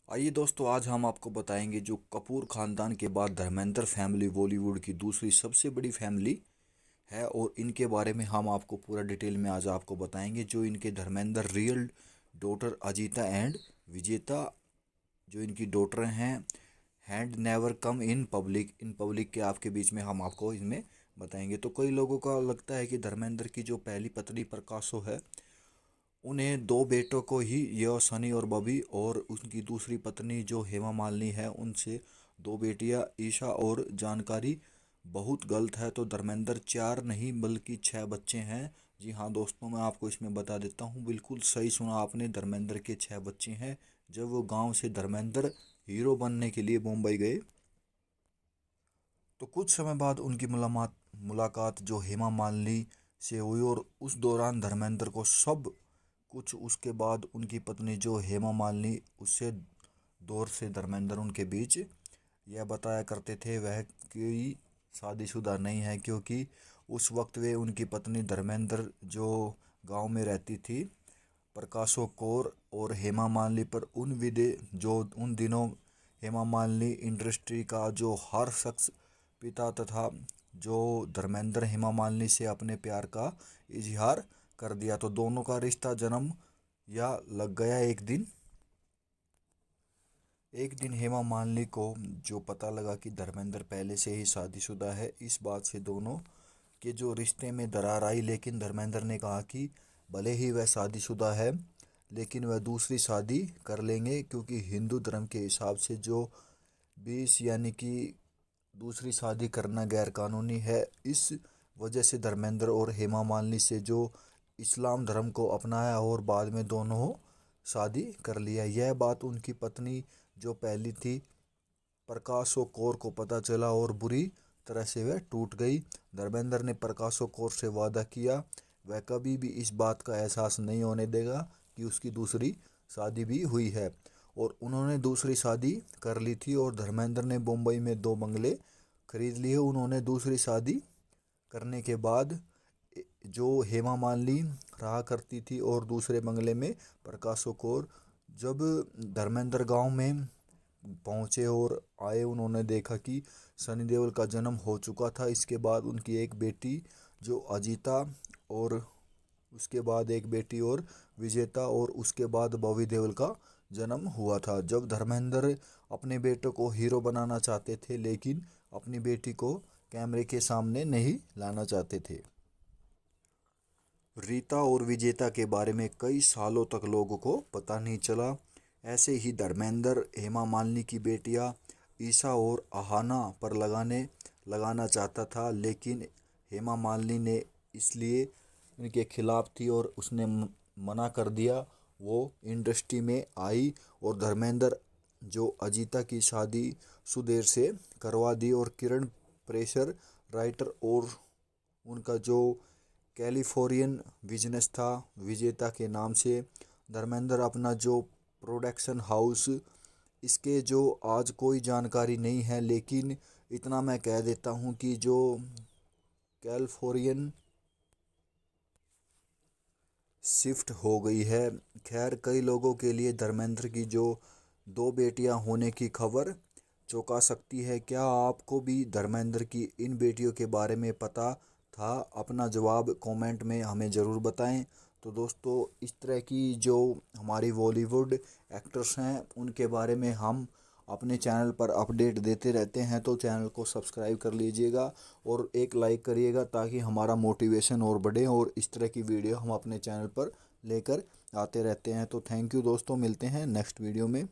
आइए दोस्तों, आज हम आपको बताएंगे जो कपूर खानदान के बाद धर्मेंद्र फैमिली बॉलीवुड की दूसरी सबसे बड़ी फैमिली है। और इनके बारे में हम आपको पूरा डिटेल में आज आपको बताएंगे। जो इनके Dharmendra real daughter Ajita and विजेता, जो इनकी डॉटर हैं, hand never come in public के आपके बीच में हम आपको इसमें बताएंगे। तो कई लोगों का लगता है कि धर्मेंद्र की जो पहली पत्नी प्रकाशो है, उन्हें दो बेटों को ही, यह सनी और बॉबी, और उनकी दूसरी पत्नी जो हेमा मालिनी है उनसे दो बेटियां ईशा और जानकारी, बहुत गलत है। तो धर्मेंद्र चार नहीं बल्कि छह बच्चे हैं। जी हाँ दोस्तों, मैं आपको इसमें बता देता हूँ, बिल्कुल सही सुना आपने, धर्मेंद्र के छह बच्चे हैं। जब वो गांव से धर्मेंद्र हीरो बनने के लिए मुंबई गए, तो कुछ समय बाद उनकी मुलाकात जो हेमा मालिनी से हुई, और उस दौरान धर्मेंद्र को सब कुछ, उसके बाद उनकी पत्नी जो हेमा मालिनी, उससे दौर से धर्मेंद्र उनके बीच यह बताया करते थे वह कोई शादीशुदा नहीं है, क्योंकि उस वक्त वे उनकी पत्नी धर्मेंद्र जो गांव में रहती थी, प्रकाशो कौर और हेमा मालिनी पर उन विदे जो उन दिनों हेमा मालिनी इंडस्ट्री का जो हर शख्स पिता तथा जो धर्मेंद्र हेमा मालिनी से अपने प्यार का इजहार कर दिया। तो दोनों का रिश्ता जन्म या लग गया। एक दिन हेमा मालिनी को जो पता लगा कि धर्मेंद्र पहले से ही शादीशुदा है, इस बात से दोनों के जो रिश्ते में दरार आई। लेकिन धर्मेंद्र ने कहा कि भले ही वह शादीशुदा है, लेकिन वह दूसरी शादी कर लेंगे, क्योंकि हिंदू धर्म के हिसाब से जो 20 यानी कि दूसरी शादी करना गैर कानूनी है। इस वजह से धर्मेंद्र और हेमा मालिनी से जो इस्लाम धर्म को अपनाया और बाद में दोनों शादी कर लिया। यह बात उनकी पत्नी जो पहली थी प्रकाशो कौर को पता चला और बुरी तरह से वह टूट गई। धर्मेंद्र ने प्रकाशो कौर से वादा किया वह कभी भी इस बात का एहसास नहीं होने देगा कि उसकी दूसरी शादी भी हुई है। और उन्होंने दूसरी शादी कर ली थी, और धर्मेंद्र ने मुंबई में दो बंगले खरीद लिए। उन्होंने दूसरी शादी करने के बाद जो हेमा मालिनी रहा करती थी और दूसरे बंगले में प्रकाशो कौर, जब धर्मेंद्र गांव में पहुंचे और आए, उन्होंने देखा कि सनी देओल का जन्म हो चुका था। इसके बाद उनकी एक बेटी जो अजीता, और उसके बाद एक बेटी और विजेता, और उसके बाद बॉबी देओल का जन्म हुआ था। जब धर्मेंद्र अपने बेटों को हीरो बनाना चाहते थे, लेकिन अपनी बेटी को कैमरे के सामने नहीं लाना चाहते थे। रीता और विजेता के बारे में कई सालों तक लोगों को पता नहीं चला। ऐसे ही धर्मेंद्र हेमा मालिनी की बेटियां ईशा और आहाना पर लगाना चाहता था, लेकिन हेमा मालिनी ने इसलिए उनके खिलाफ थी और उसने मना कर दिया। वो इंडस्ट्री में आई और धर्मेंद्र जो अजीता की शादी सुदेर से करवा दी, और किरण प्रेशर राइटर और उनका जो कैलिफोर्नियन बिजनेस था विजेता के नाम से। धर्मेंद्र अपना जो प्रोडक्शन हाउस, इसके जो आज कोई जानकारी नहीं है, लेकिन इतना मैं कह देता हूँ कि जो कैलिफोर्नियन शिफ्ट हो गई है। खैर, कई लोगों के लिए धर्मेंद्र की जो दो बेटियां होने की खबर चौंका सकती है। क्या आपको भी धर्मेंद्र की इन बेटियों के बारे में पता था? अपना जवाब कमेंट में हमें ज़रूर बताएं। तो दोस्तों, इस तरह की जो हमारी बॉलीवुड एक्टर्स हैं उनके बारे में हम अपने चैनल पर अपडेट देते रहते हैं, तो चैनल को सब्सक्राइब कर लीजिएगा और एक लाइक करिएगा, ताकि हमारा मोटिवेशन और बढ़े, और इस तरह की वीडियो हम अपने चैनल पर लेकर आते रहते हैं। तो थैंक यू दोस्तों, मिलते हैं नेक्स्ट वीडियो में।